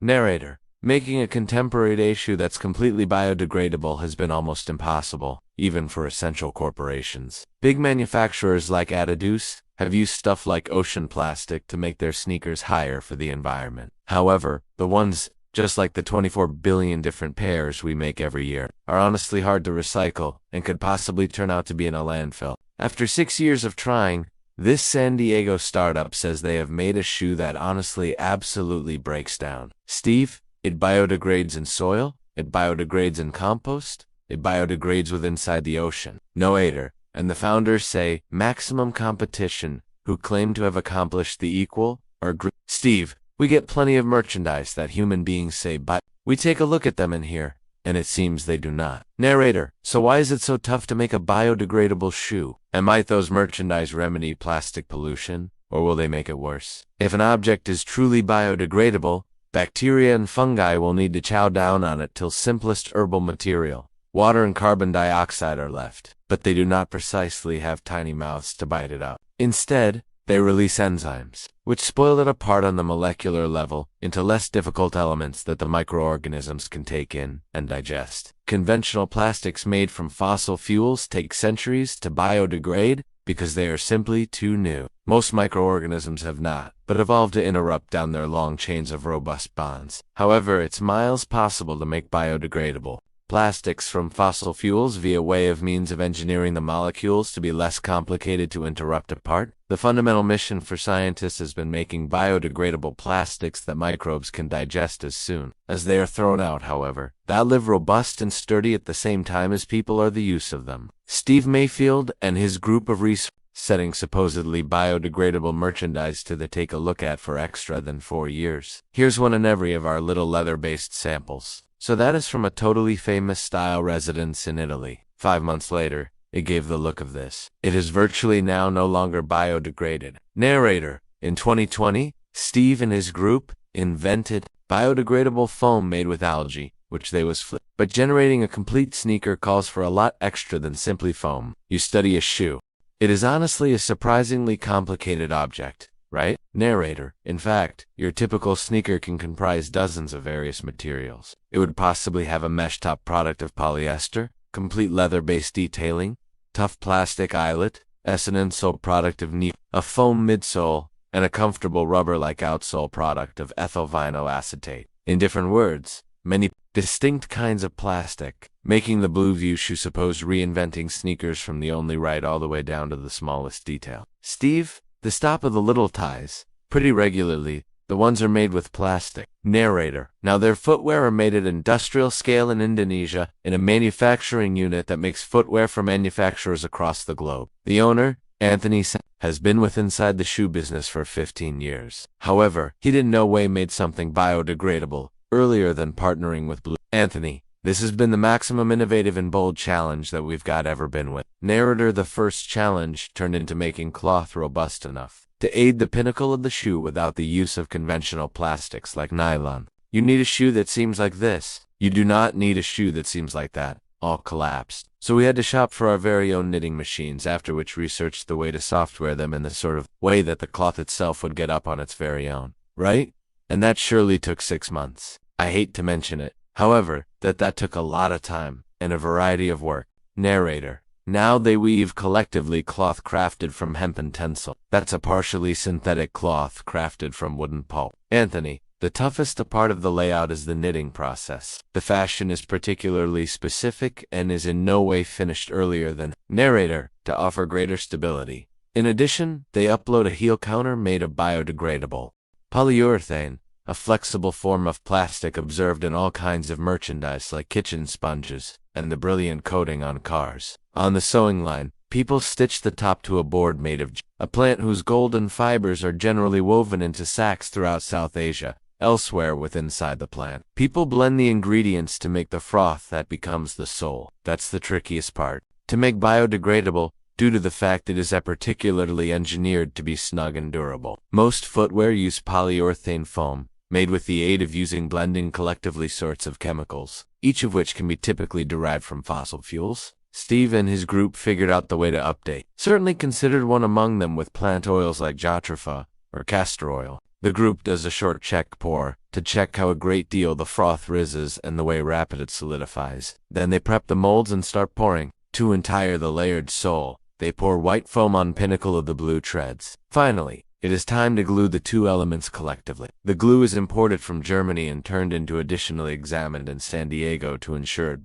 Narrator. Making a contemporary shoe that's completely biodegradable has been almost impossible, even for essential corporations. Big manufacturers like Adidas have used stuff like ocean plastic to make their sneakers higher for the environment. However, the ones, just like the 24 billion different pairs we make every year, are honestly hard to recycle and could possibly turn out to be in a landfill. After 6 years of trying, this San Diego startup says they have made a shoe that honestly absolutely breaks down. Steve, it biodegrades in soil, it biodegrades in compost, it biodegrades with inside the ocean. Noator, and the founders say maximum competition, who claim to have accomplished the equal, or Steve, we get plenty of merchandise that human beings say but we take a look at them in here, and it seems they do not. Narrator, so why is it so tough to make a biodegradable shoe? And might those merchandise remedy plastic pollution, or will they make it worse? If an object is truly biodegradable, bacteria and fungi will need to chow down on it till simplest herbal material. Water and carbon dioxide are left, but they do not precisely have tiny mouths to bite it up. Instead, they release enzymes, which spoil it apart on the molecular level into less difficult elements that the microorganisms can take in and digest. Conventional plastics made from fossil fuels take centuries to biodegrade because they are simply too new. Most microorganisms have not, but evolved to interrupt down their long chains of robust bonds. However, it's miles possible to make biodegradable plastics from fossil fuels via way of means of engineering the molecules to be less complicated to interrupt apart. The fundamental mission for scientists has been making biodegradable plastics that microbes can digest as soon as they are thrown out, however, that live robust and sturdy at the same time as people are the use of them. Steve Mayfield and his group of researchers setting supposedly biodegradable merchandise to the take a look at for extra than 4 years. Here's one in every of our little leather-based samples. So that is from a totally famous style residence in Italy. 5 months later, it gave the look of this. It is virtually now no longer biodegraded. Narrator, in 2020, Steve and his group invented biodegradable foam made with algae, which they was flipped. But generating a complete sneaker calls for a lot extra than simply foam. You study a shoe. It is honestly a surprisingly complicated object, right? Narrator, in fact, your typical sneaker can comprise dozens of various materials. It would possibly have a mesh top product of polyester, complete leather-based detailing, tough plastic eyelet, an insole product of neat, a foam midsole, and a comfortable rubber-like outsole product of ethyl vinyl acetate. In different words, many distinct kinds of plastic, making the Blue View shoe suppose reinventing sneakers from the only right all the way down to the smallest detail. Steve, the stop of the little ties, pretty regularly, the ones are made with plastic. Narrator, now their footwear are made at industrial scale in Indonesia in a manufacturing unit that makes footwear for manufacturers across the globe. The owner, Anthony, has been with inside the shoe business for 15 years. However, he in no way made something biodegradable earlier than partnering with Blue. Anthony, this has been the maximum innovative and bold challenge that we've ever been with. Narrator, the first challenge turned into making cloth robust enough to aid the pinnacle of the shoe without the use of conventional plastics like nylon. You need a shoe that seems like this. You do not need a shoe that seems like that. All collapsed. So we had to shop for our very own knitting machines, after which researched the way to software them in the sort of way that the cloth itself would get up on its very own. Right? And that surely took 6 months. I hate to mention it, however, that took a lot of time and a variety of work. Narrator, now they weave collectively cloth crafted from hempen tencel. That's a partially synthetic cloth crafted from wooden pulp. Anthony, the toughest part of the layout is the knitting process. The fashion is particularly specific and is in no way finished earlier than Narrator to offer greater stability. In addition, they upload a heel counter made of biodegradable polyurethane, a flexible form of plastic observed in all kinds of merchandise like kitchen sponges and the brilliant coating on cars. On the sewing line, people stitch the top to a board made of a plant whose golden fibers are generally woven into sacks throughout South Asia. Elsewhere inside the plant, people blend the ingredients to make the froth that becomes the sole. That's the trickiest part. To make biodegradable, due to the fact it is particularly engineered to be snug and durable. Most footwear use polyurethane foam, made with the aid of using blending collectively sorts of chemicals, each of which can be typically derived from fossil fuels. Steve and his group figured out the way to update. Certainly considered one among them with plant oils like jatropha or castor oil. The group does a short check pour to check how a great deal the froth rises and the way rapid it solidifies. Then they prep the molds and start pouring. To entire the layered sole, they pour white foam on pinnacle of the blue treads. Finally, it is time to glue the two elements collectively. The glue is imported from Germany and turned into additionally examined in San Diego to ensure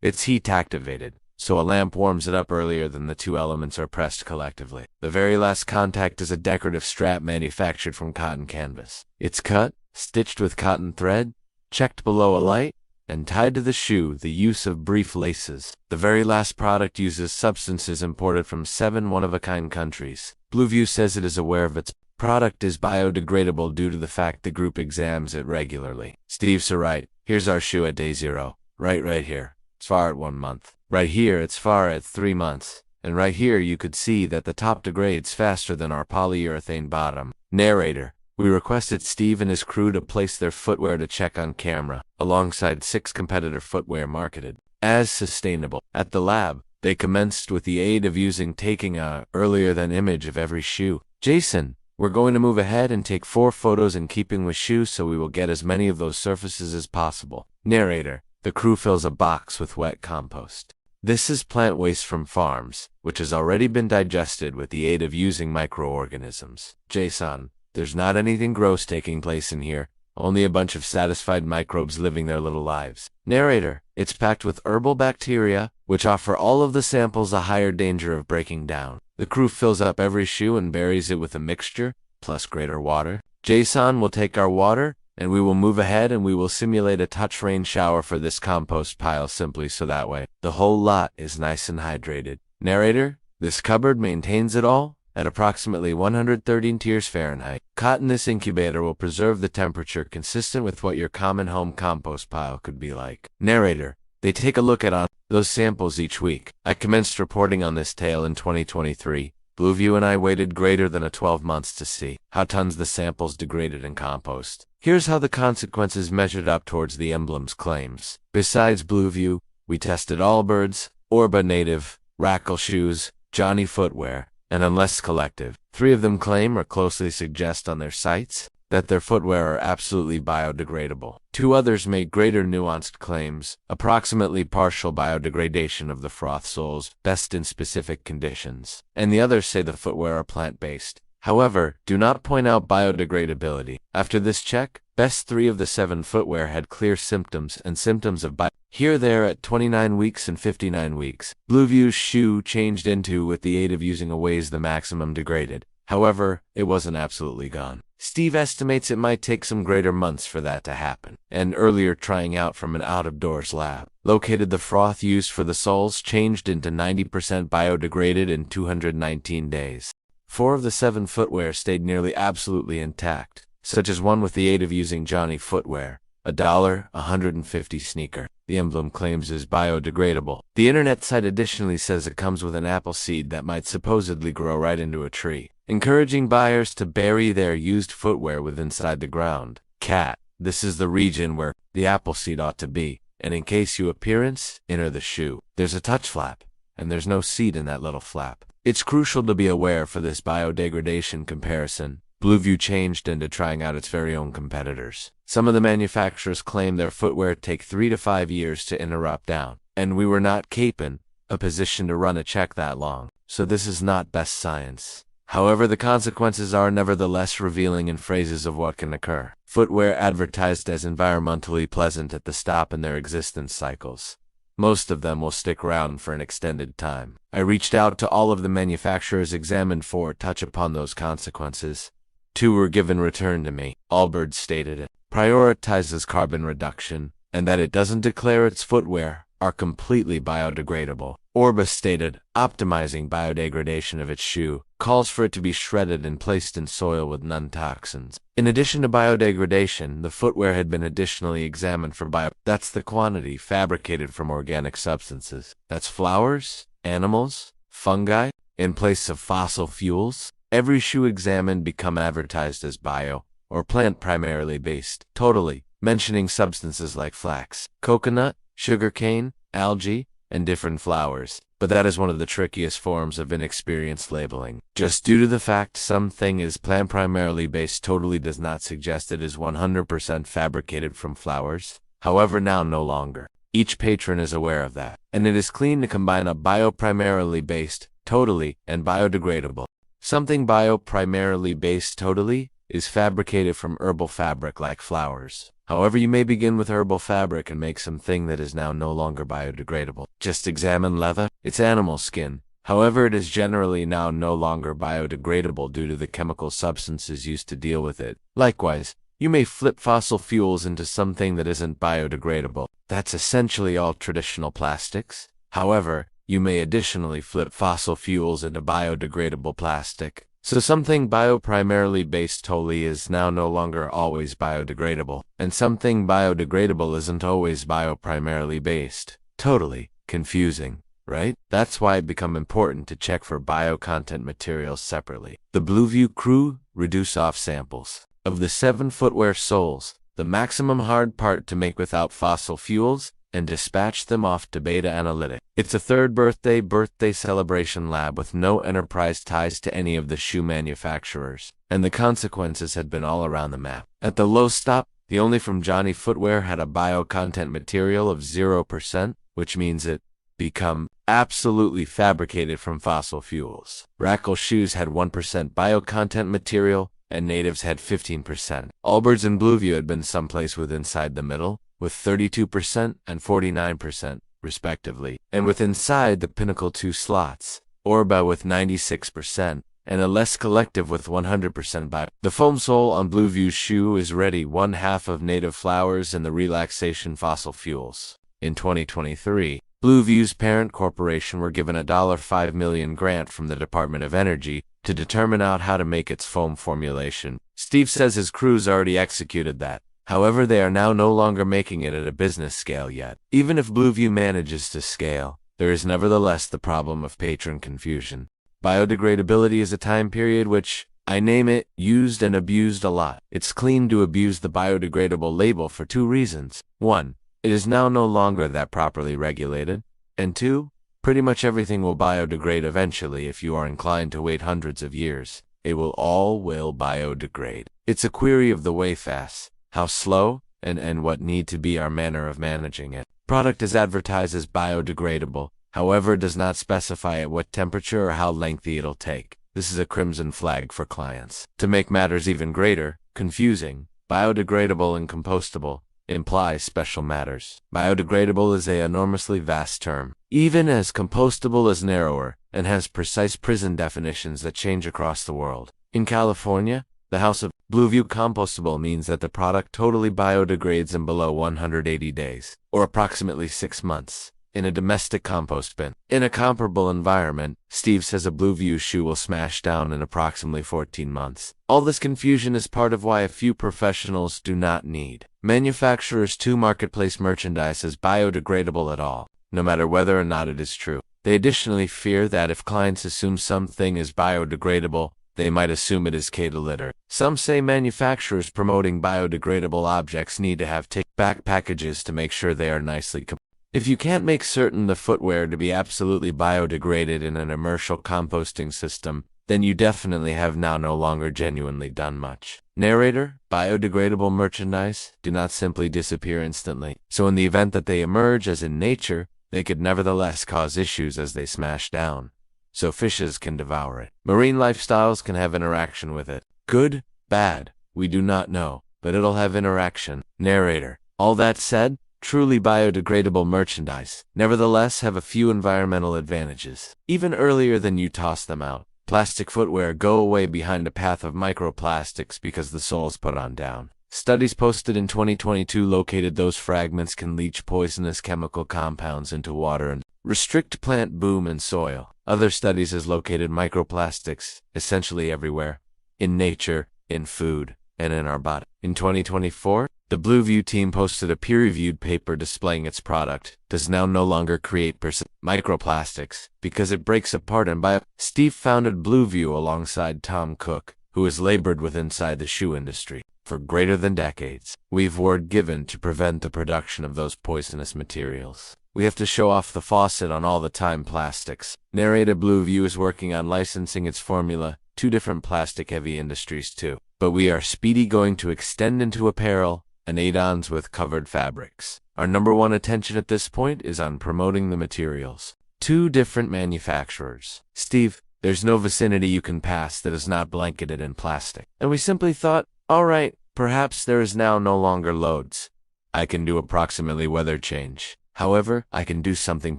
it's heat activated, so a lamp warms it up earlier than the two elements are pressed collectively. The very last contact is a decorative strap manufactured from cotton canvas. It's cut, stitched with cotton thread, checked below a light, and tied to the shoe, the use of brief laces. The very last product uses substances imported from 7 one-of-a-kind countries. Blueview says it is aware of its product is biodegradable due to the fact the group examines it regularly. Steve's right. Here's our shoe at day 0. Right here. It's far at 1 month. Right here it's far at 3 months. And right here you could see that the top degrades faster than our polyurethane bottom. Narrator. We requested Steve and his crew to place their footwear to check on camera, alongside 6 competitor footwear marketed as sustainable. At the lab, they commenced with the aid of taking a earlier than image of every shoe. Jason, we're going to move ahead and take 4 photos in keeping with shoes so we will get as many of those surfaces as possible. Narrator. The crew fills a box with wet compost. This is plant waste from farms, which has already been digested with the aid of using microorganisms. Jason. There's not anything gross taking place in here, only a bunch of satisfied microbes living their little lives. Narrator. It's packed with herbal bacteria, which offer all of the samples a higher danger of breaking down. The crew fills up every shoe and buries it with a mixture, plus greater water. Jason will take our water, and we will move ahead and we will simulate a touch rain shower for this compost pile simply so that way the whole lot is nice and hydrated. Narrator. This cupboard maintains it all at approximately 113 degrees Fahrenheit. Cotton. This incubator will preserve the temperature consistent with what your common home compost pile could be like. Narrator. They take a look at those samples each week. I commenced reporting on this tale in 2023. Blueview and I waited greater than 12 months to see how tons the samples degraded in compost. Here's how the consequences measured up towards the emblem's claims. Besides Blueview, we tested Allbirds, Orba Native, Rackle Shoes, Johnny Footwear, and Unless Collective. 3 of them claim or closely suggest on their sites that their footwear are absolutely biodegradable. 2 others make greater nuanced claims, approximately partial biodegradation of the froth soles, best in specific conditions. And the others say the footwear are plant-based. However, do not point out biodegradability. After this check, best 3 of the 7 footwear had clear symptoms and symptoms of here there at 29 weeks and 59 weeks. Blueview's shoe changed into with the aid of using a ways the maximum degraded. However, it wasn't absolutely gone. Steve estimates it might take some greater months for that to happen. And earlier trying out from an out-of-doors lab located the froth used for the soles changed into 90% biodegraded in 219 days. 4 of the 7 footwear stayed nearly absolutely intact, such as one with the aid of using Johnny Footwear, a $150 sneaker. The emblem claims is biodegradable. The internet site additionally says it comes with an apple seed that might supposedly grow right into a tree, encouraging buyers to bury their used footwear inside the ground. Cat. This is the region where the apple seed ought to be, and in case you appearance, enter the shoe. There's a touch flap, and there's no seed in that little flap. It's crucial to be aware for this biodegradation comparison. Blueview changed into trying out its very own competitors. Some of the manufacturers claim their footwear take 3 to 5 years to interrupt down, and we were not caping a position to run a check that long, so this is not best science. However, the consequences are nevertheless revealing in phrases of what can occur. Footwear advertised as environmentally pleasant at the stop in their existence cycles. Most of them will stick around for an extended time. I reached out to all of the manufacturers examined for touch upon those consequences. 2 were given return to me. Allbirds stated it prioritizes carbon reduction, and that it doesn't declare its footwear are completely biodegradable. Orba stated, optimizing biodegradation of its shoe, calls for it to be shredded and placed in soil with non-toxins. In addition to biodegradation, the footwear had been additionally examined for that's the quantity fabricated from organic substances. That's flowers, animals, fungi, in place of fossil fuels. Every shoe examined become advertised as bio, or plant primarily based, totally, mentioning substances like flax, coconut, sugarcane, algae, and different flowers. but that is one of the trickiest forms of inexperienced labeling. Just due to the fact something is plant primarily based totally does not suggest it is 100% fabricated from flowers. However, now no longer. Each patron is aware of that, and it is clean to combine a bio-primarily based, totally, and biodegradable. Something bio-primarily based totally is fabricated from herbal fabric like flowers. However, you may begin with herbal fabric and make something that is now no longer biodegradable. Just examine leather. It's animal skin. However, it is generally now no longer biodegradable due to the chemical substances used to deal with it. Likewise, you may flip fossil fuels into something that isn't biodegradable. That's essentially all traditional plastics. However, you may additionally flip fossil fuels into biodegradable plastic. So something bio-primarily based totally is now no longer always biodegradable. And something biodegradable isn't always bio-primarily based. Totally confusing, right? That's why it becomes important to check for bio-content materials separately. The Blueview crew reduce off samples. Of the 7 footwear soles, the maximum hard part to make without fossil fuels, and dispatch them off to Beta Analytic. It's a third birthday celebration lab with no enterprise ties to any of the shoe manufacturers, and the consequences had been all around the map. At the low stop, the only from Johnny footwear had a bio-content material of 0%, which means it become absolutely fabricated from fossil fuels. Rackle shoes had 1% bio-content material, and natives had 15%. Allbirds and Blueview had been someplace with inside the middle, with 32% and 49%, respectively. And with inside the Pinnacle 2 slots, Orba with 96%, and a less collective with 100% bio. The foam sole on Blueview's shoe is ready 1/2 of native flowers and the relaxation fossil fuels. In 2023, Blueview's parent corporation were given a $5 million grant from the Department of Energy to determine out how to make its foam formulation. Steve says his crews already executed that. However, they are now no longer making it at a business scale yet. Even if Blueview manages to scale, there is nevertheless the problem of patron confusion. Biodegradability is a time period which, I name it, used and abused a lot. It's clean to abuse the biodegradable label for 2 reasons. 1, it is now no longer that properly regulated. And 2, pretty much everything will biodegrade eventually if you are inclined to wait hundreds of years. It will biodegrade. It's a query of the way fast, how slow, and what need to be our manner of managing it. Product is advertised as biodegradable, however it does not specify at what temperature or how lengthy it'll take. This is a crimson flag for clients. To make matters even greater, confusing, biodegradable and compostable implies special matters. Biodegradable is an enormously vast term, even as compostable is narrower and has precise prison definitions that change across the world. In California, the House of Blueview compostable means that the product totally biodegrades in below 180 days, or approximately 6 months, in a domestic compost bin. In a comparable environment, Steve says a Blueview shoe will smash down in approximately 14 months. All this confusion is part of why a few professionals do not need manufacturers to marketplace merchandise as biodegradable at all, no matter whether or not it is true. They additionally fear that if clients assume something is biodegradable, they might assume it is K-to-litter. Some say manufacturers promoting biodegradable objects need to have take-back packages to make sure they are nicely If you can't make certain the footwear to be absolutely biodegraded in an immersion composting system, then you definitely have now no longer genuinely done much. Narrator, biodegradable merchandise do not simply disappear instantly. So in the event that they emerge as in nature, they could nevertheless cause issues as they smash down. So fishes can devour it. Marine lifestyles can have interaction with it. Good, bad, we do not know, but it'll have interaction. Narrator, all that said, truly biodegradable merchandise nevertheless have a few environmental advantages. Even earlier than you toss them out, plastic footwear go away behind a path of microplastics because the soles put on down. Studies posted in 2022 located those fragments can leach poisonous chemical compounds into water and restrict plant boom and soil. Other studies has located microplastics essentially everywhere, in nature, in food, and in our body. In 2024, the Blueview team posted a peer-reviewed paper displaying its product does now no longer create microplastics because it breaks apart and Steve founded Blueview alongside Tom Cook, who has labored with inside the shoe industry for greater than decades. We've word given to prevent the production of those poisonous materials. We have to show off the faucet on all the time plastics. Narrated Blue View is working on licensing its formula to different plastic-heavy industries too. But we are speedy going to extend into apparel and add-ons with covered fabrics. Our number one attention at this point is on promoting the materials. 2 different manufacturers. Steve, there's no vicinity you can pass that is not blanketed in plastic. And we simply thought, alright, perhaps there is now no longer loads. I can do approximately weather change. However, I can do something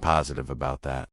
positive about that.